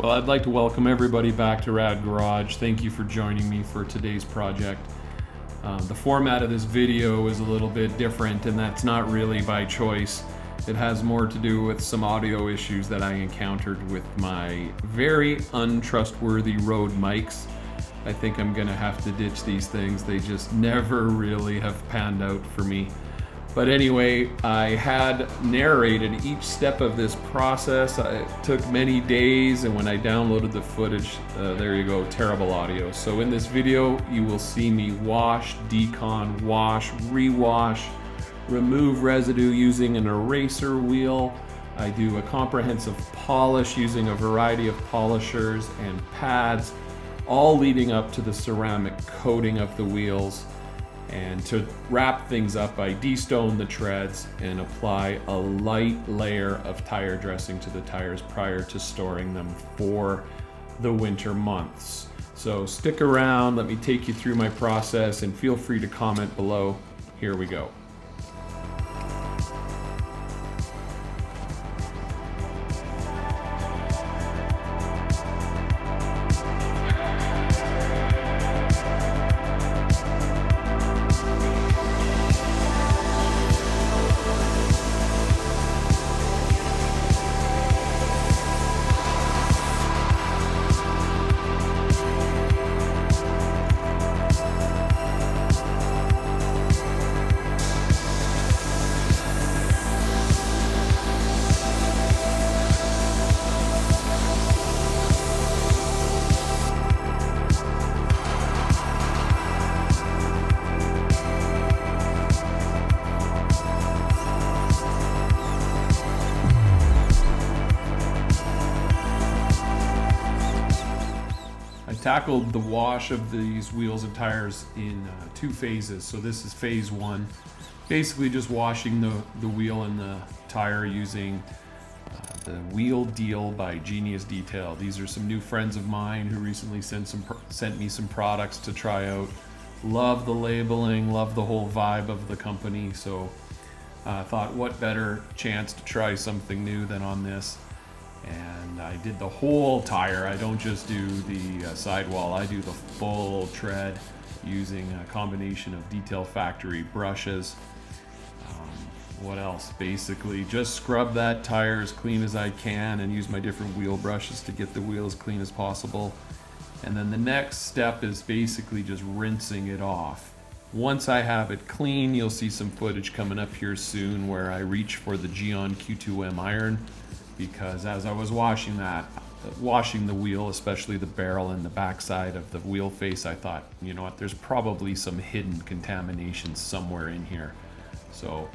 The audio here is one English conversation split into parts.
Well, I'd like to welcome everybody back to Rad Garage. Thank you for joining me for today's project. The format of this video is a little bit different, and that's not really by choice. It has more to do with some audio issues that I encountered with my very untrustworthy Rode mics. I think I'm gonna have to ditch these things. They just never really have panned out for me. But anyway, I had narrated each step of this process. It took many days, and when I downloaded the footage, there you go, terrible audio. So in this video, you will see me wash, decon, wash, rewash, remove residue using an eraser wheel. I do a comprehensive polish using a variety of polishers and pads, all leading up to the ceramic coating of the wheels. And to wrap things up, I destone the treads and apply a light layer of tire dressing to the tires prior to storing them for the winter months. So stick around, let me take you through my process, and feel free to comment below. Here we go. Tackled the wash of these wheels and tires in two phases. So this is phase one, basically just washing the wheel and the tire using the 𝗬𝗘𝗘𝗟 by Genius Detail. These are some new friends of mine who recently sent me some products to try out. Love the labeling, love the whole vibe of the company. So I thought, what better chance to try something new than on this. And I did the whole tire. I don't just do the sidewall, I do the full tread using a combination of Detail Factory brushes. What else? Basically just scrub that tire as clean as I can and use my different wheel brushes to get the wheel as clean as possible. And then the next step is basically just rinsing it off. Once I have it clean, you'll see some footage coming up here soon where I reach for the Qion Q²M iron, because as I was washing the wheel, especially the barrel and the backside of the wheel face, I thought, you know what, there's probably some hidden contamination somewhere in here. So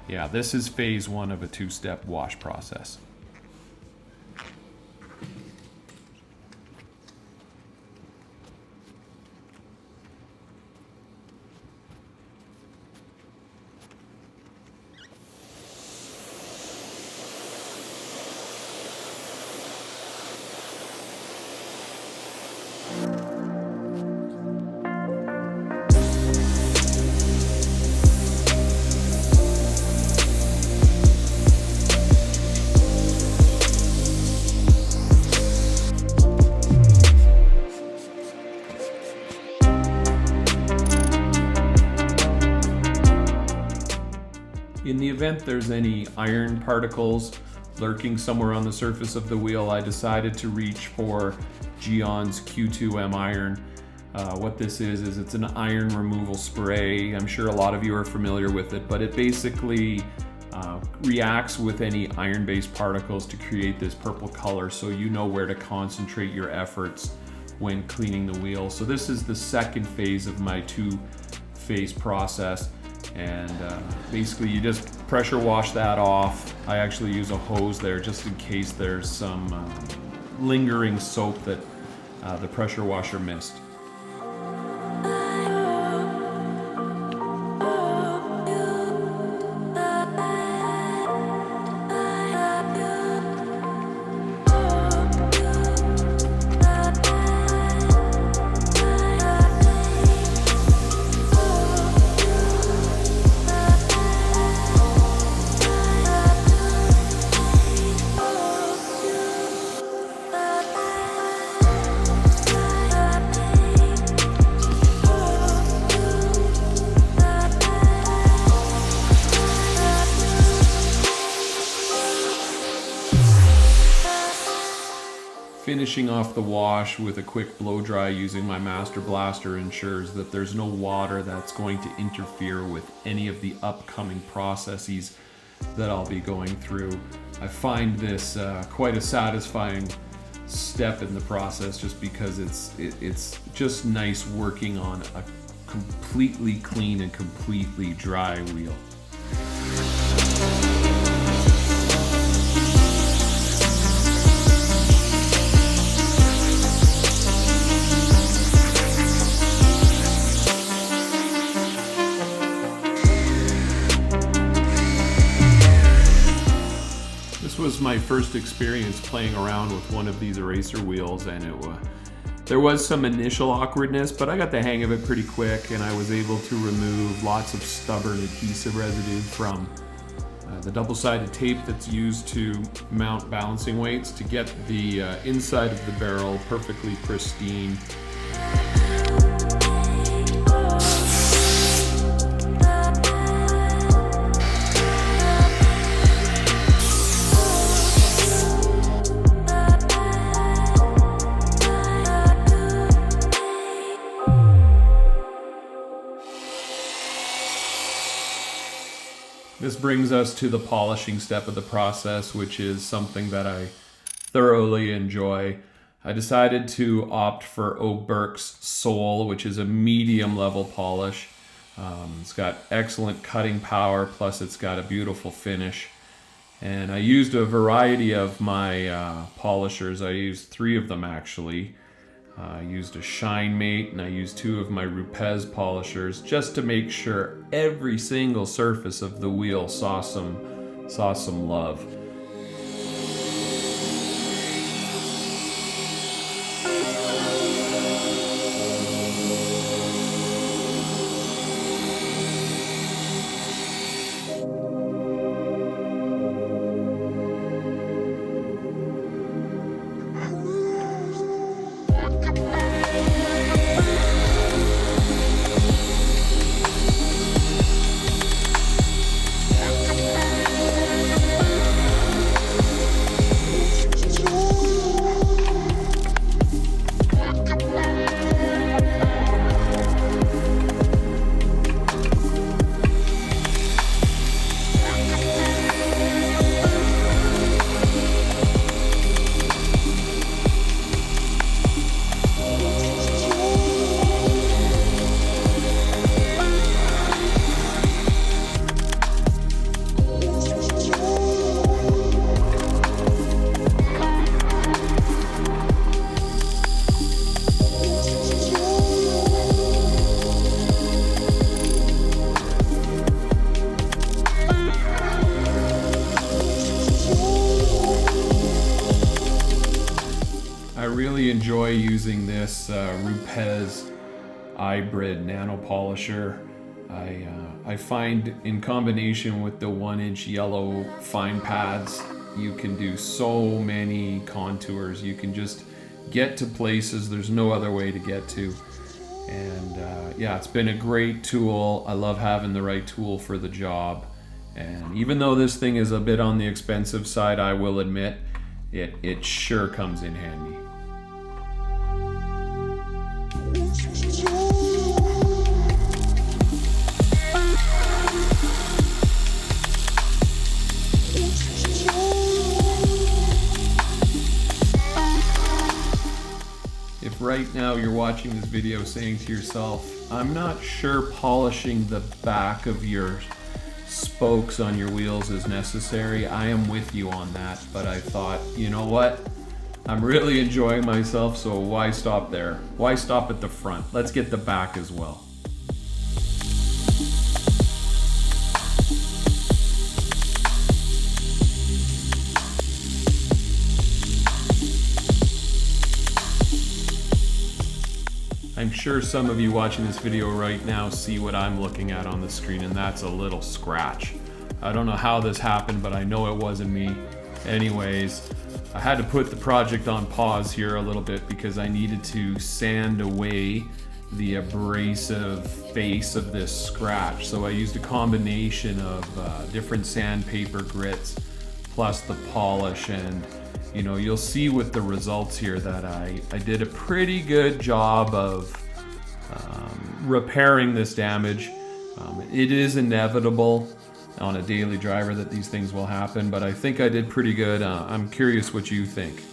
yeah, this is phase one of a two-step wash process. In the event there's any iron particles lurking somewhere on the surface of the wheel, I decided to reach for Qion's Q²M iron. What this is it's an iron removal spray. I'm sure a lot of you are familiar with it, but it basically reacts with any iron-based particles to create this purple color, so you know where to concentrate your efforts when cleaning the wheel. So this is the second phase of my two-phase process. And basically you just pressure wash that off. I actually use a hose there just in case there's some lingering soap that the pressure washer missed. finishing off the wash with a quick blow dry using my Master Blaster ensures that there's no water that's going to interfere with any of the upcoming processes that I'll be going through. I find this quite a satisfying step in the process, just because it's just nice working on a completely clean and completely dry wheel. This was my first experience playing around with one of these eraser wheels, and there was some initial awkwardness, but I got the hang of it pretty quick, and I was able to remove lots of stubborn adhesive residue from the double-sided tape that's used to mount balancing weights to get the inside of the barrel perfectly pristine. This brings us to the polishing step of the process, which is something that I thoroughly enjoy. I decided to opt for 𝗚𝗘𝗘𝗘𝗟, which is a medium level polish. It's got excellent cutting power, plus it's got a beautiful finish. And I used a variety of my polishers. I used 3 of them actually. I used a ShineMate, and I used 2 of my Rupes polishers just to make sure every single surface of the wheel saw some love. I really enjoy using this Rupes iBrid nano polisher. I find in combination with the 1-inch yellow fine pads, you can do so many contours. You can just get to places there's no other way to get to. And yeah, it's been a great tool. I love having the right tool for the job. And even though this thing is a bit on the expensive side, I will admit, it sure comes in handy. If right now you're watching this video saying to yourself, I'm not sure polishing the back of your spokes on your wheels is necessary, I am with you on that, but I thought, you know what? I'm really enjoying myself, so why stop there? Why stop at the front? Let's get the back as well. I'm sure some of you watching this video right now see what I'm looking at on the screen, and that's a little scratch. I don't know how this happened, but I know it wasn't me. Anyways, I had to put the project on pause here a little bit because I needed to sand away the abrasive face of this scratch. So I used a combination of different sandpaper grits plus the polish, and you know, you'll see with the results here that I did a pretty good job of repairing this damage. It is inevitable on a daily driver that these things will happen, but I think I did pretty good. I'm curious what you think.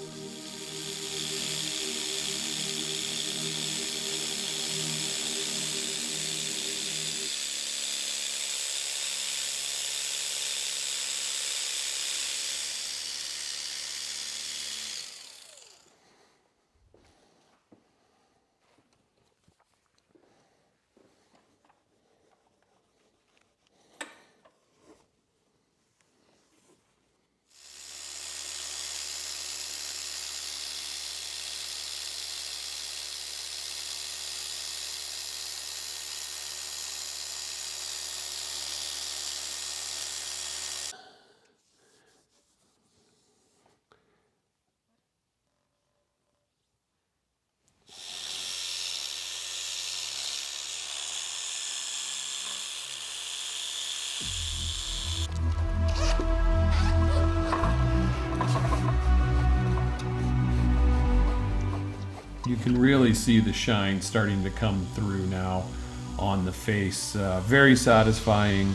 You can really see the shine starting to come through now on the face. Very satisfying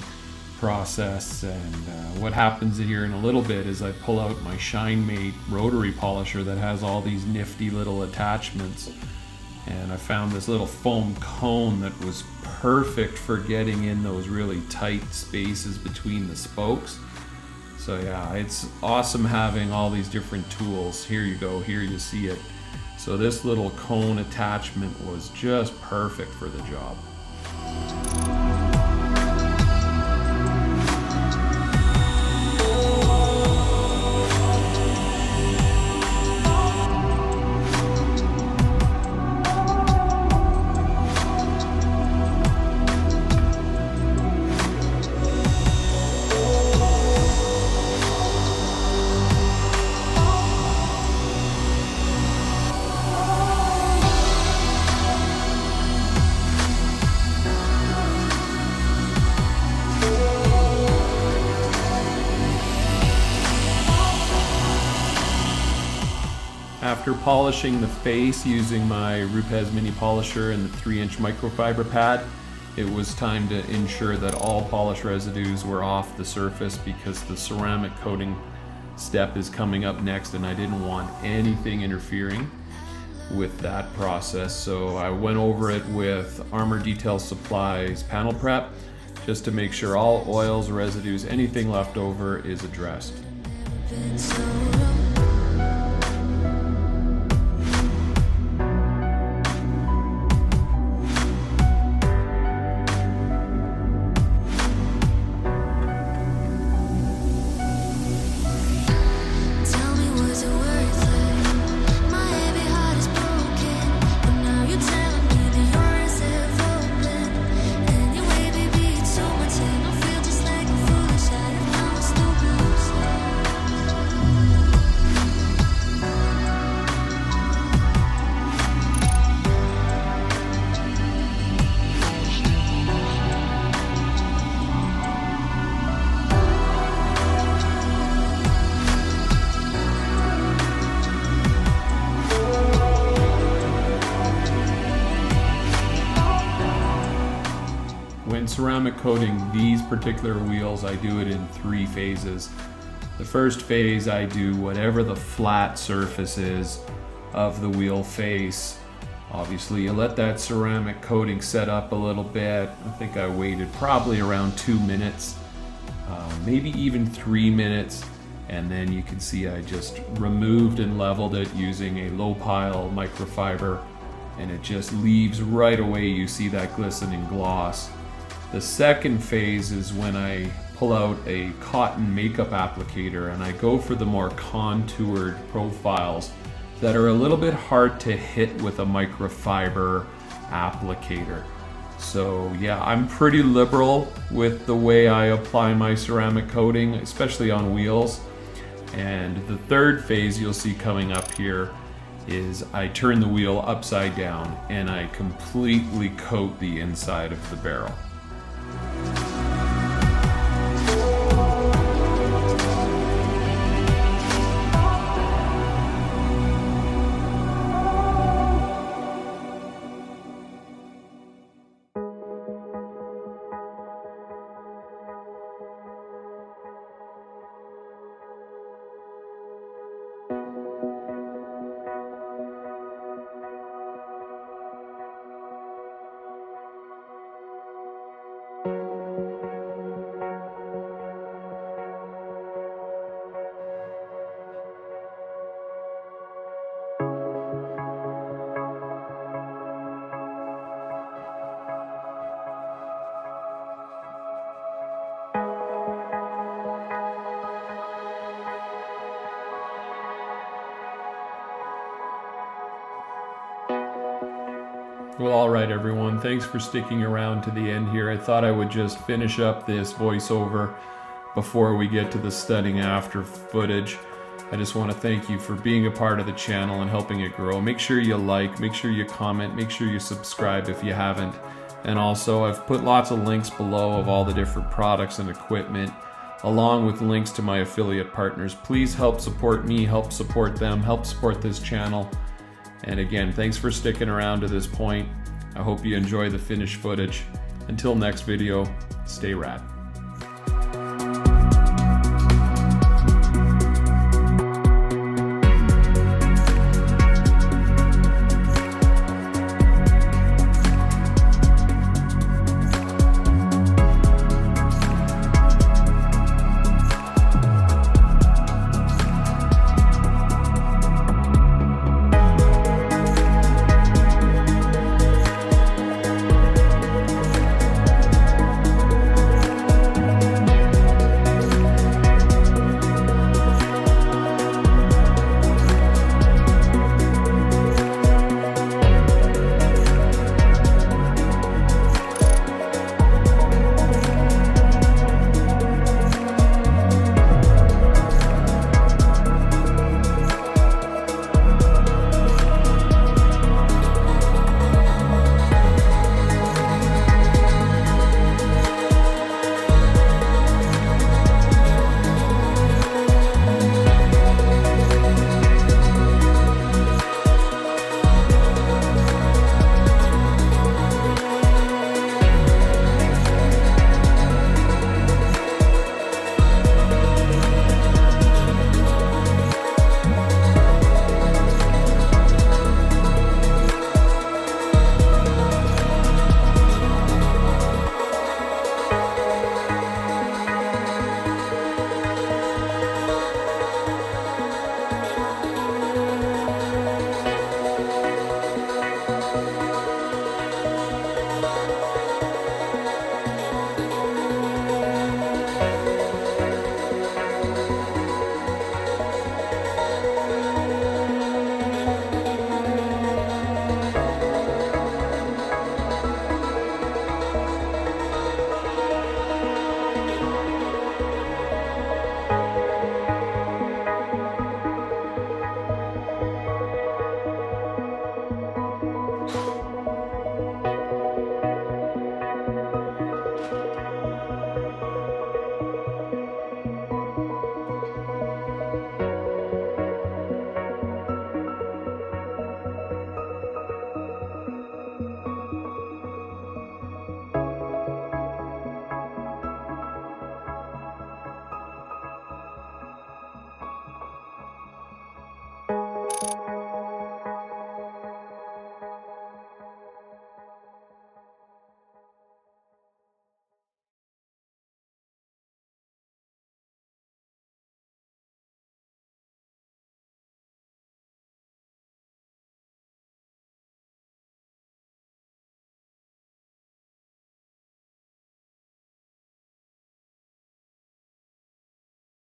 process, and what happens here in a little bit is I pull out my ShineMate rotary polisher that has all these nifty little attachments, and I found this little foam cone that was perfect for getting in those really tight spaces between the spokes. So yeah, it's awesome having all these different tools. Here you go, here you see it. So this little cone attachment was just perfect for the job. After polishing the face using my Rupes mini polisher and the 3-inch microfiber pad, it was time to ensure that all polish residues were off the surface, because the ceramic coating step is coming up next and I didn't want anything interfering with that process. So I went over it with Armor Detail Supply's panel prep just to make sure all oils, residues, anything left over is addressed. When ceramic coating these particular wheels, I do it in 3 phases. The first phase, I do whatever the flat surface is of the wheel face. Obviously, you let that ceramic coating set up a little bit. I think I waited probably around 2 minutes, maybe even 3 minutes. And then you can see I just removed and leveled it using a low pile microfiber, and it just leaves right away. You see that glistening gloss. The second phase is when I pull out a cotton makeup applicator and I go for the more contoured profiles that are a little bit hard to hit with a microfiber applicator. So yeah, I'm pretty liberal with the way I apply my ceramic coating, especially on wheels. And the third phase you'll see coming up here is I turn the wheel upside down and I completely coat the inside of the barrel. Well, all right, everyone. Thanks for sticking around to the end here. I thought I would just finish up this voiceover before we get to the stunning after footage. I just want to thank you for being a part of the channel and helping it grow. Make sure you like, make sure you comment, make sure you subscribe if you haven't. And also, I've put lots of links below of all the different products and equipment, along with links to my affiliate partners. Please help support me, help support them, help support this channel. And again, thanks for sticking around to this point. I hope you enjoy the finished footage. Until next video, stay rad.